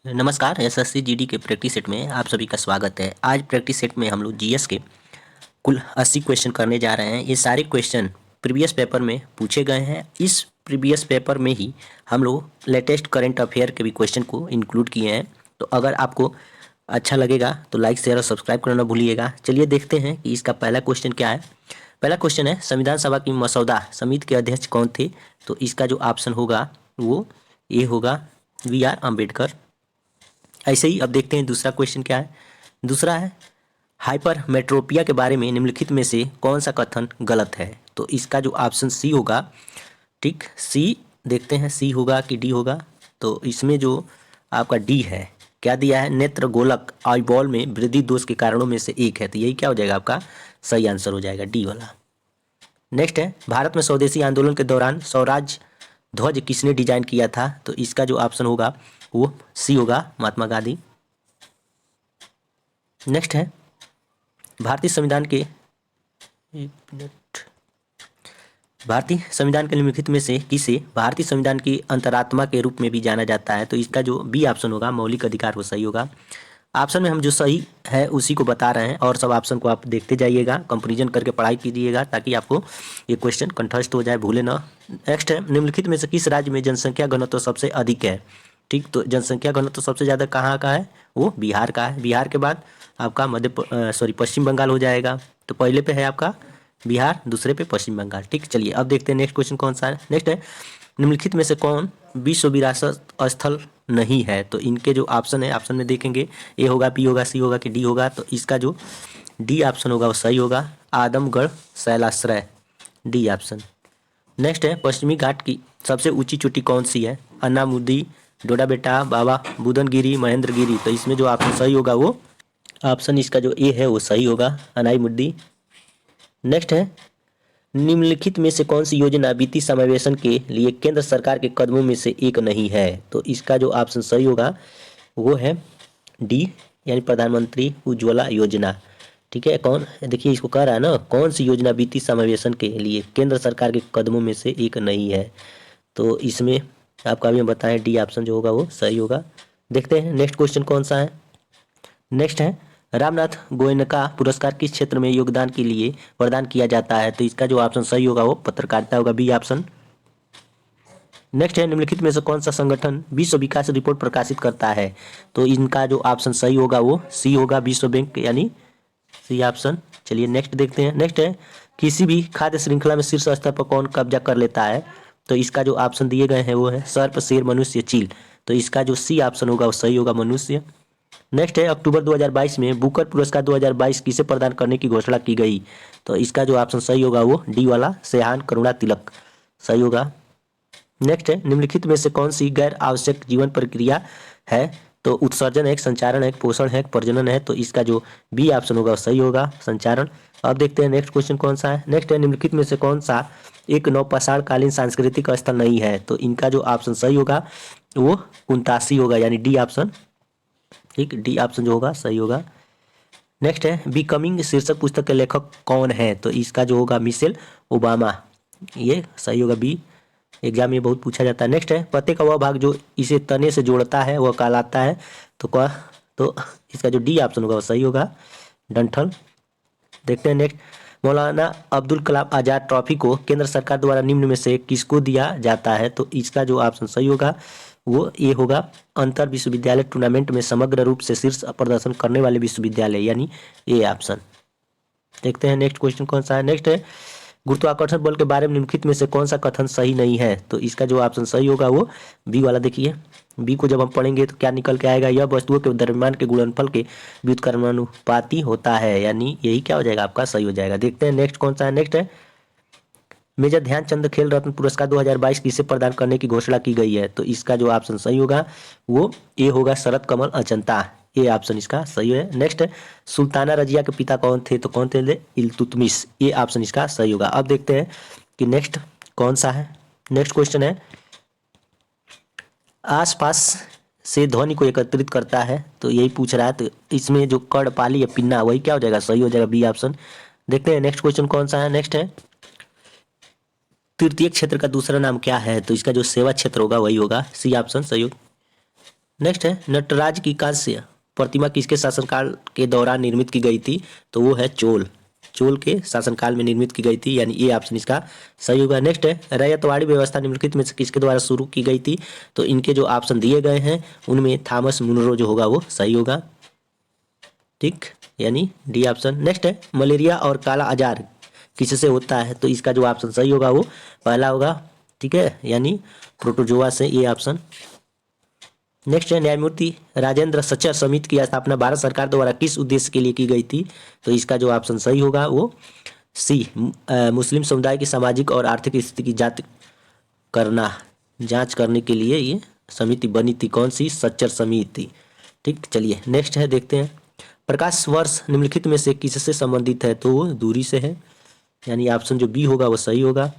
नमस्कार। SSC GD के practice set में आप सभी का स्वागत है। आज प्रैक्टिस सेट में हम लोग जीएस के कुल 80 क्वेश्चन करने जा रहे हैं। ये सारे क्वेश्चन प्रीवियस पेपर में पूछे गए हैं। इस प्रीवियस पेपर में ही हम लोग लेटेस्ट करंट अफेयर के भी क्वेश्चन को इंक्लूड किए हैं। तो अगर आपको अच्छा लगेगा तो लाइक शेयर और सब्सक्राइब करना भूलिएगा। चलिए देखते हैं कि इसका पहला क्वेश्चन क्या है। पहला क्वेश्चन है, संविधान सभा की मसौदा समिति के अध्यक्ष कौन थे? तो इसका जो ऑप्शन होगा वो ए होगा, वी.आर. अम्बेडकर। ऐसे ही अब देखते हैं दूसरा क्वेश्चन क्या है। दूसरा है, हाइपरमेट्रोपिया के बारे में निम्नलिखित में से कौन सा कथन गलत है? तो इसका जो ऑप्शन सी होगा, ठीक, सी। देखते हैं सी होगा कि डी होगा। तो इसमें जो आपका डी है, क्या दिया है? नेत्र गोलक आईबॉल में वृद्धि दोष के कारणों में से एक है। तो यही क्या हो जाएगा? आपका सही आंसर हो जाएगा डी वाला। नेक्स्ट है, भारत में स्वदेशी आंदोलन के दौरान स्वराज ध्वज किसने डिजाइन किया था? तो इसका जो ऑप्शन होगा वो सी होगा, महात्मा गांधी। नेक्स्ट है, भारतीय संविधान के एक मिनट भारतीय संविधान के निम्नलिखित में से किसे भारतीय संविधान की अंतरात्मा के रूप में भी जाना जाता है? तो इसका जो बी ऑप्शन होगा, मौलिक अधिकार, वो सही होगा। ऑप्शन में हम जो सही है उसी को बता रहे हैं और सब ऑप्शन को आप देखते जाइएगा, कंपैरिजन करके पढ़ाई कीजिएगा ताकि आपको ये क्वेश्चन कंठस्थ हो जाए, भूले ना। नेक्स्ट है, निम्नलिखित में से किस राज्य में जनसंख्या घनत्व सबसे अधिक है? ठीक, तो जनसंख्या घनत्व सबसे ज़्यादा कहाँ का है? वो बिहार का है। बिहार के बाद आपका पश्चिम बंगाल हो जाएगा। तो पहले पे है आपका बिहार, दूसरे पे पश्चिम बंगाल। ठीक, चलिए अब देखते हैं नेक्स्ट क्वेश्चन कौन सा है। नेक्स्ट है, निम्नलिखित में से कौन विश्व विरासत स्थल नहीं है? तो इनके जो ऑप्शन है, ऑप्शन में देखेंगे ए होगा, बी होगा, सी होगा कि डी होगा। तो इसका जो डी ऑप्शन होगा वो सही होगा, आदमगढ़ शैलाश्रय, डी ऑप्शन। नेक्स्ट है, पश्चिमी घाट की सबसे ऊंची चोटी कौन सी है? अन्नामुदी, डोडा बेटा, बाबा बुदनगिरी, महेंद्रगिरी। तो इसमें जो ऑप्शन सही होगा वो ऑप्शन इसका जो ए है वो सही होगा, अनाई मुद्दी। नेक्स्ट है, निम्नलिखित में से कौन सी योजना वित्तीय समावेशन के लिए केंद्र सरकार के कदमों में से एक नहीं है? तो इसका जो ऑप्शन सही होगा वो है डी, यानी प्रधानमंत्री उज्ज्वला योजना। ठीक है, कौन, देखिए इसको कह रहा है ना, कौन सी योजना वित्तीय समावेशन के लिए केंद्र सरकार के कदमों में से एक नहीं है? तो इसमें आपका अभी हम बताएं डी ऑप्शन जो होगा वो सही होगा। देखते हैं नेक्स्ट क्वेश्चन कौन सा है। नेक्स्ट है, रामनाथ गोयनका पुरस्कार किस क्षेत्र में योगदान के लिए प्रदान किया जाता है? तो इसका जो ऑप्शन सही होगा वो पत्रकारिता होगा, बी ऑप्शन। नेक्स्ट है, निम्नलिखित में से कौन सा संगठन विश्व विकास रिपोर्ट प्रकाशित करता है? तो इनका जो ऑप्शन सही होगा वो सी होगा, विश्व बैंक, यानी सी ऑप्शन। चलिए नेक्स्ट देखते हैं। नेक्स्ट है, किसी भी खाद्य श्रृंखला में शीर्ष स्तर पर कौन कब्जा कर लेता है? तो इसका जो ऑप्शन दिए गए हैं वो है सर्प, शेर, मनुष्य, चील। तो इसका जो सी ऑप्शन होगा वो सही होगा, मनुष्य। नेक्स्ट है, अक्टूबर 2022 में बुकर पुरस्कार 2022 किसे प्रदान करने की घोषणा की गई? तो इसका जो ऑप्शन सही होगा वो डी वाला, सेहान करुणा तिलक, सही होगा। नेक्स्ट है, निम्नलिखित में से कौन सी गैर आवश्यक जीवन प्रक्रिया है? तो उत्सर्जन है, संचारण है, पोषण है, प्रजनन है। तो इसका जो बी ऑप्शन होगा सही होगा, संचारण। अब देखते हैं नेक्स्ट क्वेश्चन कौन सा है। नेक्स्ट है, निम्नलिखित में से कौन सा एक नवपाषाण कालीन सांस्कृतिक स्थल नहीं है? तो इनका जो ऑप्शन सही होगा वो कुंतासी होगा, यानी डी ऑप्शन। ठीक, डी ऑप्शन जो होगा सही होगा। नेक्स्ट है, बिकमिंग शीर्षक पुस्तक के लेखक कौन है? तो इसका जो होगा मिशेल ओबामा, ये सही होगा, बी। एग्जाम में बहुत पूछा जाता है। नेक्स्ट है, पत्ते का वह भाग जो इसे तने से जोड़ता है वह कहलाता है? तो क्या, तो इसका जो डी ऑप्शन होगा वो सही होगा, डंठल। देखते हैं नेक्स्ट, मौलाना अब्दुल कलाम आज़ाद ट्रॉफी को केंद्र सरकार द्वारा निम्न में से किसको दिया जाता है? तो इसका जो ऑप्शन सही होगा वो ये होगा, अंतर विश्वविद्यालय टूर्नामेंट में समग्र रूप से शीर्ष प्रदर्शन करने वाले विश्वविद्यालय, यानी ए ऑप्शन। देखते हैं नेक्स्ट क्वेश्चन कौन सा है। नेक्स्ट है, गुरुत्वाकर्षण बल के बारे में निम्नलिखित में से कौन सा कथन सही नहीं है? तो इसका जो ऑप्शन सही होगा वो बी वाला। देखिए बी को जब हम पढ़ेंगे तो क्या निकल के आएगा, यह वस्तुओं के द्रव्यमान के गुणनफल के व्युत्क्रमानुपाती होता है, यानी यही क्या हो जाएगा, आपका सही हो जाएगा। देखते हैं नेक्स्ट कौन सा है। नेक्स्ट है, मेजर ध्यानचंद खेल रत्न पुरस्कार 2022 किसे प्रदान करने की घोषणा की गई है? तो इसका जो ऑप्शन सही होगा वो ए होगा, शरद कमल अचंता, ए ऑप्शन इसका सही है। नेक्स्ट है, सुल्ताना रजिया के पिता कौन थे? तो कौन थे? इल्तुतमिश, ए ऑप्शन इसका सही होगा। अब देखते हैं कि नेक्स्ट कौन सा है। नेक्स्ट क्वेश्चन है, आसपास से ध्वनि को एकत्रित करता है, तो यही पूछ रहा है। तो इसमें जो कर्णपाली या पिन्ना, वही क्या हो जाएगा, सही हो जाएगा, बी ऑप्शन। देखते हैं नेक्स्ट क्वेश्चन कौन सा है। नेक्स्ट है, तृतीय क्षेत्र का दूसरा नाम क्या है? तो इसका जो सेवा क्षेत्र होगा वही होगा, सी ऑप्शन सही होगा। नेक्स्ट है नटराज की कांस्य प्रतिमा किसके शासनकाल के दौरान निर्मित की गई थी? तो वो है चोल के शासनकाल में निर्मित की गई थी, यानी ये ऑप्शन इसका सही होगा। नेक्स्ट है रैयतवाड़ी व्यवस्था निम्नलिखित में से किसके द्वारा शुरू की गई थी? तो इनके जो ऑप्शन दिए गए हैं उनमें थॉमस मुनरो जो होगा वो सही होगा, ठीक, यानी डी ऑप्शन। नेक्स्ट है मलेरिया और काला आजार किससे होता है? तो इसका जो ऑप्शन सही होगा वो पहला होगा, ठीक है, यानी प्रोटोजोआ से, ये ऑप्शन। नेक्स्ट है न्यायमूर्ति राजेंद्र सचर समिति की स्थापना भारत सरकार द्वारा किस उद्देश्य के लिए की गई थी? तो इसका जो ऑप्शन सही होगा वो सी, मुस्लिम समुदाय की सामाजिक और आर्थिक स्थिति की जांच करने के लिए ये समिति बनी थी। कौन सी? सच्चर समिति, ठीक। चलिए नेक्स्ट है, देखते हैं प्रकाश वर्ष निम्नलिखित में से किससे संबंधित है? तो वो दूरी से है, यानी ऑप्शन जो बी होगा वो सही होगा।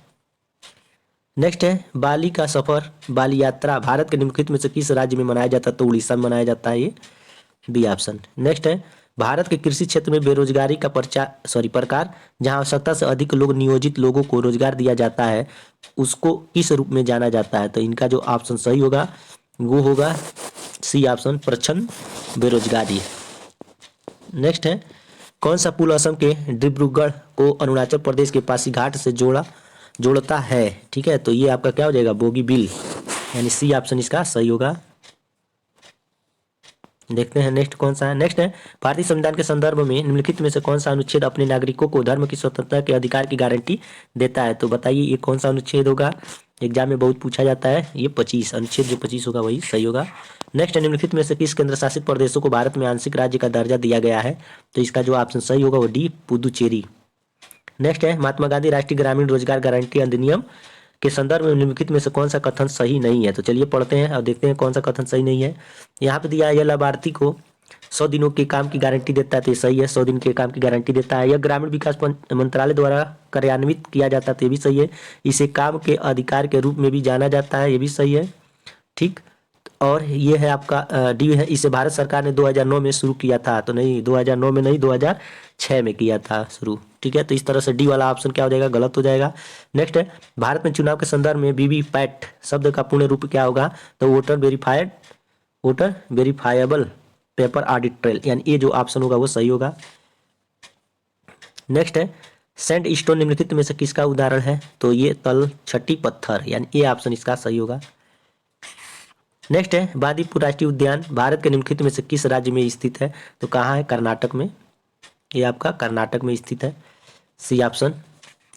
नेक्स्ट है बाली का सफर, बाली यात्रा भारत के निम्नलिखित में से किस राज्य में मनाया जाता है? तो उड़ीसा में मनाया जाता है, ये बी ऑप्शन। नेक्स्ट है भारत के कृषि क्षेत्र में बेरोजगारी का प्रकार जहां आवश्यकता से अधिक लोग नियोजित लोगों को रोजगार दिया जाता है उसको किस रूप में जाना जाता है? तो इनका जो ऑप्शन सही होगा वो होगा सी ऑप्शन, प्रच्छन्न बेरोजगारी। नेक्स्ट है कौन सा पुल असम के डिब्रूगढ़ को अरुणाचल प्रदेश के पासीघाट से जोड़ता है? ठीक है, तो ये आपका क्या हो जाएगा? बोगीबील, यानी सी ऑप्शन इसका सही होगा। देखते हैं नेक्स्ट कौन सा है। नेक्स्ट है भारतीय संविधान के संदर्भ में निम्नलिखित में से कौन सा अनुच्छेद अपने नागरिकों को धर्म की स्वतंत्रता के अधिकार की गारंटी देता है? तो बताइए ये कौन सा अनुच्छेद होगा? एग्जाम में बहुत पूछा जाता है, ये 25, अनुच्छेद जो 25 होगा वही सही होगा। नेक्स्ट है निम्नलिखित में से किस केंद्र शासित प्रदेशों को भारत में आंशिक राज्य का दर्जा दिया गया है? तो इसका जो ऑप्शन सही होगा वो डी, पुदुचेरी। नेक्स्ट है महात्मा गांधी राष्ट्रीय ग्रामीण रोजगार गारंटी अधिनियम के संदर्भ में निम्नलिखित में से कौन सा कथन सही नहीं है? तो चलिए पढ़ते हैं और देखते हैं कौन सा कथन सही नहीं है। यहाँ पे दिया है यह लाभार्थी को 100 दिनों के काम की गारंटी देता है, तो ये सही है, 100 दिन के काम की गारंटी देता है। यह ग्रामीण विकास मंत्रालय द्वारा कार्यान्वित किया जाता है, तो ये भी सही है। इसे काम के अधिकार के रूप में भी जाना जाता है, ये भी सही है, ठीक। और ये है आपका डी है, इसे भारत सरकार ने 2009 में शुरू किया था, तो नहीं 2009 में नहीं 2006 में किया था शुरू, ठीक है। तो इस तरह से डी वाला ऑप्शन क्या हो जाएगा? गलत हो जाएगा। नेक्स्ट है भारत में चुनाव के संदर्भ में वीवीपैट शब्द का पूर्ण रूप क्या होगा? तो voter verifiable paper audit trail, यानी ये जो ऑप्शन होगा वो सही होगा। नेक्स्ट है सैंड स्टोन निम्नलिखित में से किसका उदाहरण है? तो ये तलछटी पत्थर, यानी ये ऑप्शन इसका सही होगा। नेक्स्ट है बांदीपुर राष्ट्रीय उद्यान भारत के निम्नलिखित में से किस राज्य में स्थित है? तो कहाँ है? कर्नाटक में, ये आपका कर्नाटक में स्थित है, सी ऑप्शन।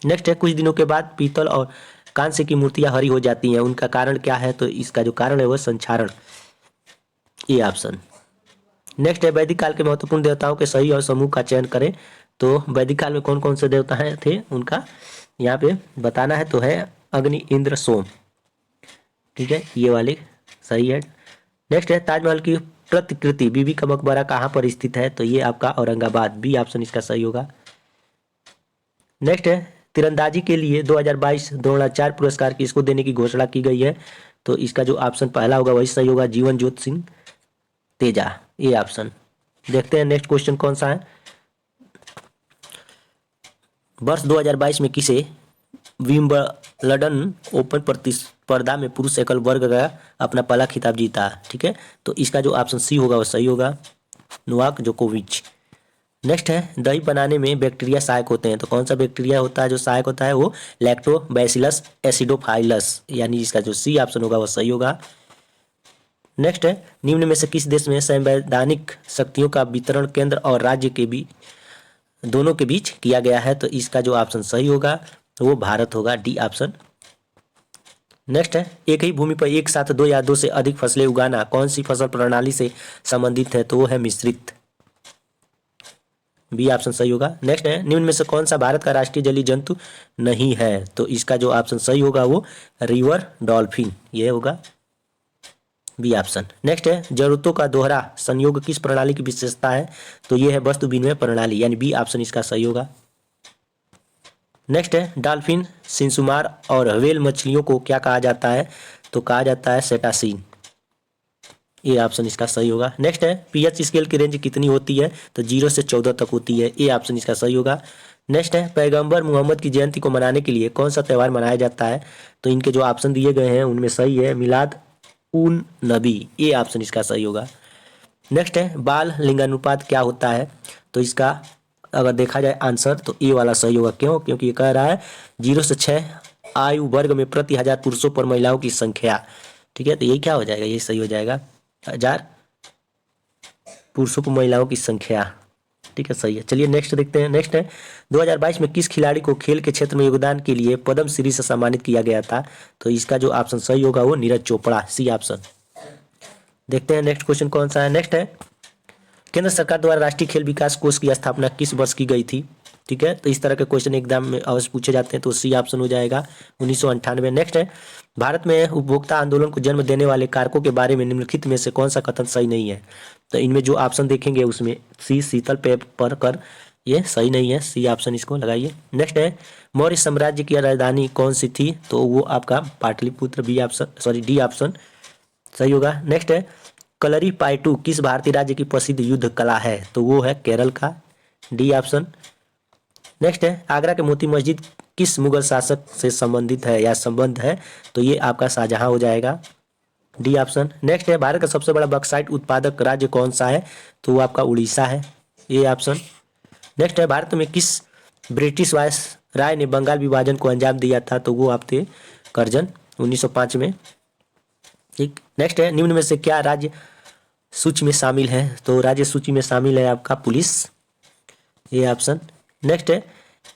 नेक्स्ट है कुछ दिनों के बाद पीतल और कांस्य की मूर्तियां हरी हो जाती हैं, उनका कारण क्या है? तो इसका जो कारण है वह संक्षारण, ये ऑप्शन। नेक्स्ट है वैदिक काल के महत्वपूर्ण देवताओं के सही और समूह का चयन करें। तो वैदिक काल में कौन कौन से देवता हैं थे उनका यहाँ पे बताना है, तो है अग्नि, इंद्र, सोम, ठीक है, ये वाले सही है। नेक्स्ट है ताजमहल की प्रतिकृति बीबी का मकबरा कहाँ पर स्थित है? तो ये आपका औरंगाबाद, बी ऑप्शन इसका सही होगा। नेक्स्ट है तीरंदाजी के लिए 2022 द्रोणाचार्य पुरस्कार किसको देने की घोषणा की गई है? तो इसका जो ऑप्शन पहला होगा वही सही होगा, जीवन ज्योति सिंह तेजा, ये ऑप्शन। देखते हैं नेक्स्ट क्वेश्चन कौन सा है। वर्ष 2022 में किसे विंबलडन ओपन प्रतिस्पर्धा में पुरुष एकल वर्ग का अपना पहला खिताब जीता? ठीक है, तो इसका जो ऑप्शन सी होगा वो सही होगा, नोवाक जोकोविच। नेक्स्ट है दही बनाने में बैक्टीरिया सहायक होते हैं, तो कौन सा बैक्टीरिया होता है जो सहायक होता है? वो लैक्टोबैसिलस एसिडोफाइलस, यानी इसका जो सी ऑप्शन होगा वो सही होगा। नेक्स्ट है निम्न में से किस देश में संवैधानिक शक्तियों का वितरण केंद्र और राज्य के बीच दोनों के बीच किया गया है? तो इसका जो ऑप्शन सही होगा वो भारत होगा, डी ऑप्शन। नेक्स्ट है एक ही भूमि पर एक साथ दो या दो से अधिक फसलें उगाना कौन सी फसल प्रणाली से संबंधित है? तो वो है मिश्रित, बी ऑप्शन सही होगा। नेक्स्ट है निम्न में से कौन सा भारत का राष्ट्रीय जलीय जंतु नहीं है? तो इसका जो ऑप्शन सही होगा वो रिवर डॉल्फिन, ये होगा, बी ऑप्शन। नेक्स्ट है जरूरतों का दोहरा संयोग किस प्रणाली की विशेषता है? तो ये है वस्तु विनिमय प्रणाली, यानी बी ऑप्शन इसका सही होगा। नेक्स्ट है डॉल्फिन, सिंसुमार और व्हेल मछलियों को क्या कहा जाता है? तो कहा जाता है सेटासीन, ये ऑप्शन इसका सही होगा। नेक्स्ट है पीएच स्केल की रेंज कितनी होती है? तो 0 से 14 तक होती है, ये ऑप्शन इसका सही होगा। नेक्स्ट है पैगंबर मोहम्मद की जयंती को मनाने के लिए कौन सा त्यौहार मनाया जाता है? तो इनके जो ऑप्शन दिए गए हैं उनमें सही है मिलाद ऊन नबी, ये ऑप्शन इसका सही होगा। नेक्स्ट है बाल लिंगानुपात क्या होता है, तो इसका अगर देखा जाए आंसर तो ए वाला सही होगा। क्यों? क्योंकि ये कह रहा है 0 से 6 आयु वर्ग में प्रति 1000 पुरुषों पर महिलाओं की संख्या। ठीक है, तो ये क्या हो जाएगा, ये सही हो जाएगा 1000 पुरुषों पर महिलाओं की संख्या। ठीक है, सही है। चलिए नेक्स्ट देखते हैं। नेक्स्ट है 2022 में किस खिलाड़ी को खेल के क्षेत्र में योगदान के लिए पद्म श्री से सम्मानित किया गया था, तो इसका जो ऑप्शन सही होगा वो नीरज चोपड़ा, सी ऑप्शन। देखते हैं नेक्स्ट क्वेश्चन कौन सा है। नेक्स्ट है केंद्र सरकार द्वारा राष्ट्रीय खेल विकास कोष की स्थापना किस वर्ष की गई थी। ठीक है, तो इस तरह के क्वेश्चन एग्जाम में अवश्य पूछे जाते हैं, तो सी ऑप्शन हो जाएगा 1998। नेक्स्ट है भारत में उपभोक्ता आंदोलन को जन्म देने वाले कारकों के बारे में निम्नलिखित में से कौन सा कथन सही नहीं है, तो इनमें जो ऑप्शन देखेंगे उसमें सी शीतल पेय कर ये सही नहीं है, सी ऑप्शन इसको लगाइए। नेक्स्ट है मौर्य साम्राज्य की राजधानी कौन सी थी, तो वो आपका Pataliputra, B option sorry D option सही होगा। नेक्स्ट है कलरी पायटू किस भारतीय राज्य की प्रसिद्ध युद्ध कला है, तो वो है केरल का, डी ऑप्शन। नेक्स्ट है आगरा के मोती मस्जिद किस मुगल शासक से संबंधित है या संबंध है, तो ये आपका शाहजहां हो जाएगा, डी ऑप्शन। नेक्स्ट है भारत का सबसे बड़ा बॉक्साइट उत्पादक राज्य कौन सा है, तो वो आपका उड़ीसा है, ए ऑप्शन। नेक्स्ट है भारत में किस ब्रिटिश वायसराय ने बंगाल विभाजन को अंजाम दिया था, तो वो आपके करजन 1905 में। ठीक, नेक्स्ट है निम्न में से क्या राज्य सूची में शामिल है, तो राज्य सूची में शामिल है आपका पुलिस, ये ऑप्शन। नेक्स्ट है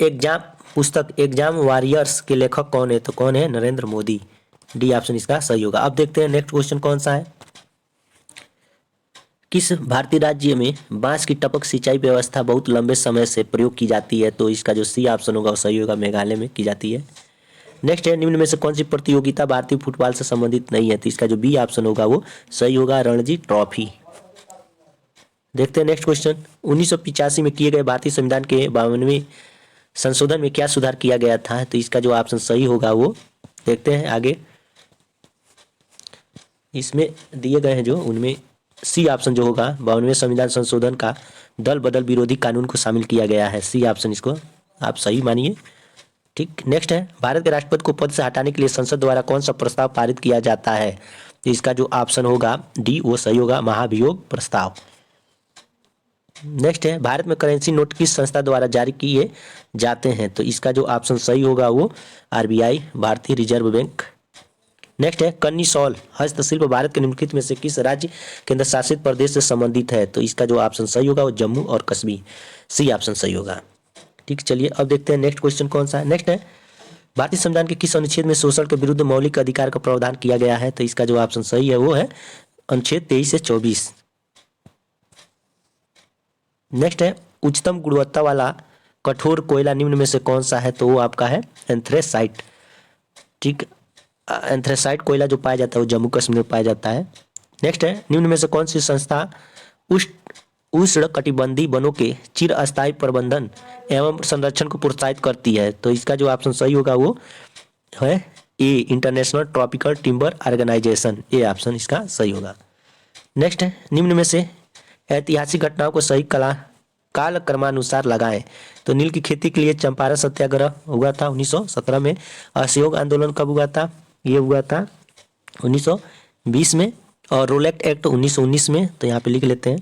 एग्जाम पुस्तक एग्जाम वॉरियर्स के लेखक कौन है, तो कौन है, नरेंद्र मोदी, डी ऑप्शन इसका सही होगा। अब देखते हैं नेक्स्ट क्वेश्चन कौन सा है। किस भारतीय राज्य में बांस की टपक सिंचाई व्यवस्था बहुत लंबे समय से प्रयोग की जाती है, तो इसका जो सी ऑप्शन होगा वो सही होगा, मेघालय में की जाती है। नेक्स्ट है निम्न में से कौन सी प्रतियोगिता भारतीय फुटबॉल से संबंधित नहीं है, तो इसका जो बी ऑप्शन होगा वो सही होगा, रणजी ट्रॉफी। देखते हैं नेक्स्ट क्वेश्चन 1985 में किए गए भारतीय संविधान के 52वें संशोधन में क्या सुधार किया गया था, तो इसका जो ऑप्शन सही होगा वो देखते हैं आगे इसमें दिए गए हैं जो उनमें सी ऑप्शन जो होगा 52वें संविधान संशोधन का दल बदल विरोधी कानून को शामिल किया गया है, सी ऑप्शन इसको आप सही मानिए। ठीक, नेक्स्ट है भारत के राष्ट्रपति को पद से हटाने के लिए संसद द्वारा कौन सा प्रस्ताव पारित किया जाता है, तो इसका जो ऑप्शन होगा डी वो सही होगा, महाभियोग प्रस्ताव। नेक्स्ट है भारत में करेंसी नोट किस संस्था द्वारा जारी किए जाते हैं, तो इसका जो ऑप्शन सही होगा वो आरबीआई, भारतीय रिजर्व बैंक। नेक्स्ट है कन्नी शॉल हस्तशिल्प भारत के निम्नलिखित में से किस राज्य केंद्र शासित प्रदेश से संबंधित है, तो इसका जो ऑप्शन सही होगा वो जम्मू और कश्मीर, सी ऑप्शन सही होगा। ठीक, चलिए अब देखते हैं नेक्स्ट क्वेश्चन कौन सा है। नेक्स्ट है भारतीय संविधान के किस अनुच्छेद में शोषण के विरुद्ध मौलिक अधिकार का प्रावधान किया गया है, तो इसका जो ऑप्शन सही है वो है अनुच्छेद 23 से 24। नेक्स्ट है उच्चतम गुणवत्ता वाला कठोर कोयला निम्न में से कौन सा है, तो वो आपका है एंथ्रेसाइट। ठीक, एंथ्रेसाइट कोयला जो पाया जाता है वो जम्मू कश्मीर में पाया जाता है। नेक्स्ट है निम्न में से कौन सी संस्था उष्ण कटिबंधीय वनों के चिर अस्थायी प्रबंधन एवं संरक्षण को प्रोत्साहित करती है, तो इसका जो ऑप्शन सही होगा वो है A international tropical timber organization, A option इसका सही होगा। नेक्स्ट है निम्न में से ऐतिहासिक घटनाओं को सही काल क्रमानुसार लगाएं, तो नील की खेती के लिए चंपारण सत्याग्रह हुआ था 1917 में। असहयोग आंदोलन कब हुआ था, ये हुआ था 1920 में, और रोलेक्ट एक्ट 1919 में, तो यहाँ पे लिख लेते हैं।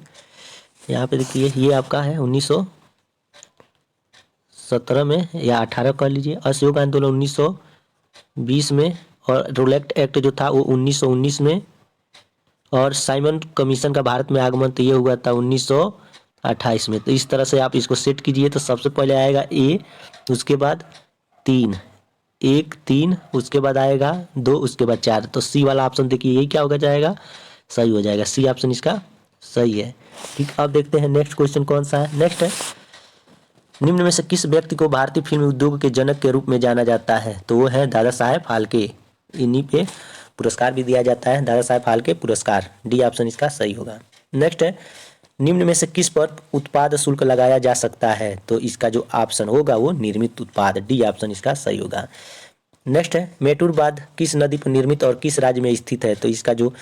यहाँ पे देखिए ये आपका है 1917 में या 18 कर लीजिए, असहयोग आंदोलन 1920 में, और रोलेक्ट एक्ट जो था वो 1919 में, और साइमन कमीशन का भारत में आगमन तो ये हुआ था 1928 में। तो इस तरह से आप इसको सेट कीजिए, तो सबसे पहले आएगा ए, उसके बाद 3, 1 3, उसके बाद आएगा 2, उसके बाद 4, तो सी वाला ऑप्शन देखिए यही क्या होगा जाएगा, सही हो जाएगा, सी ऑप्शन इसका सही है। ठीक, अब देखते हैं नेक्स्ट क्वेश्चन कौन सा है। नेक्स्ट है निम्न में से किस व्यक्ति को भारतीय फिल्म उद्योग के जनक के रूप में जाना जाता है, तो वो है दादा साहेब फाल्के, इन्हीं पे पुरस्कार भी दिया जाता है, दादा साहेब फाल्के पुरस्कार, डी ऑप्शन इसका सही होगा। नेक्स्ट है निम्न में से किस पर उत्पाद शुल्क लगाया जा सकता है, तो इसका जो ऑप्शन होगा वो निर्मित उत्पाद, डी ऑप्शन इसका सही होगा। नेक्स्ट है मेटूर बांध किस नदी पर निर्मित और किस राज्य में स्थित है, तो इसका जो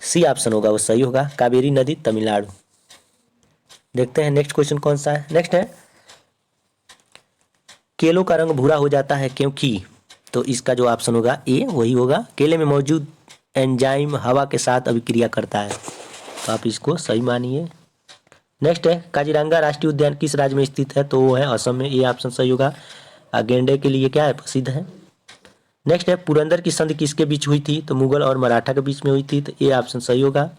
सी ऑप्शन होगा वो सही होगा, कावेरी नदी, तमिलनाडु। देखते हैं नेक्स्ट क्वेश्चन कौन सा है। नेक्स्ट है केलों का रंग भूरा हो जाता है क्योंकि, तो इसका जो ऑप्शन होगा ए वही होगा, केले में मौजूद एंजाइम हवा के साथ अभिक्रिया करता है, तो आप इसको सही मानिए। नेक्स्ट है काजीरंगा राष्ट्रीय उद्यान किस राज्य में स्थित है, तो वो है असम में, ये ऑप्शन सही होगा। गेंडे के लिए क्या है, प्रसिद्ध है। नेक्स्ट है पुरंदर की संधि किसके बीच हुई थी, तो मुगल और मराठा के बीच में हुई थी, तो ये ऑप्शन सही होगा।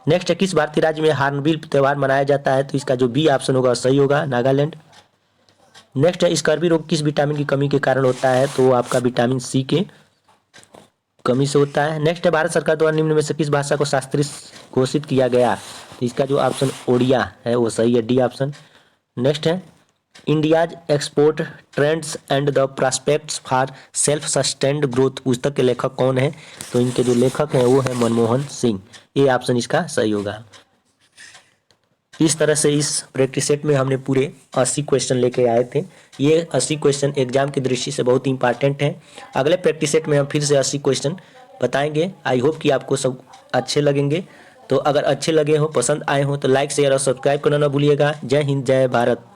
नेक्स्ट है किस भारतीय राज्य में हार्नबिल त्यौहार मनाया जाता है, तो इसका जो बी ऑप्शन होगा सही होगा, नागालैंड। नेक्स्ट है स्कर्वी रोग किस विटामिन की कमी के कारण होता है, तो आपका विटामिन सी के कमी से होता है। नेक्स्ट है भारत सरकार द्वारा निम्न में से किस भाषा को शास्त्रीय घोषित किया गया, तो इसका जो ऑप्शन ओडिया है वो सही है, डी ऑप्शन। नेक्स्ट है India's export trends and the prospects for self sustained growth पुस्तक के लेखक कौन है, तो इनके जो लेखक हैं वो है मनमोहन सिंह, ये ऑप्शन इसका सही होगा। इस तरह से इस प्रैक्टिस सेट में हमने पूरे 80 क्वेश्चन लेके आए थे। ये 80 क्वेश्चन एग्जाम की दृष्टि से बहुत इंपॉर्टेंट हैं। अगले प्रैक्टिस सेट में हम फिर से 80 क्वेश्चन बताएंगे। आई होप कि आपको सब अच्छे लगेंगे। तो अगर अच्छे लगे हो, पसंद आए हो, तो लाइक शेयर और सब्सक्राइब करना ना भूलिएगा। जय हिंद, जय भारत।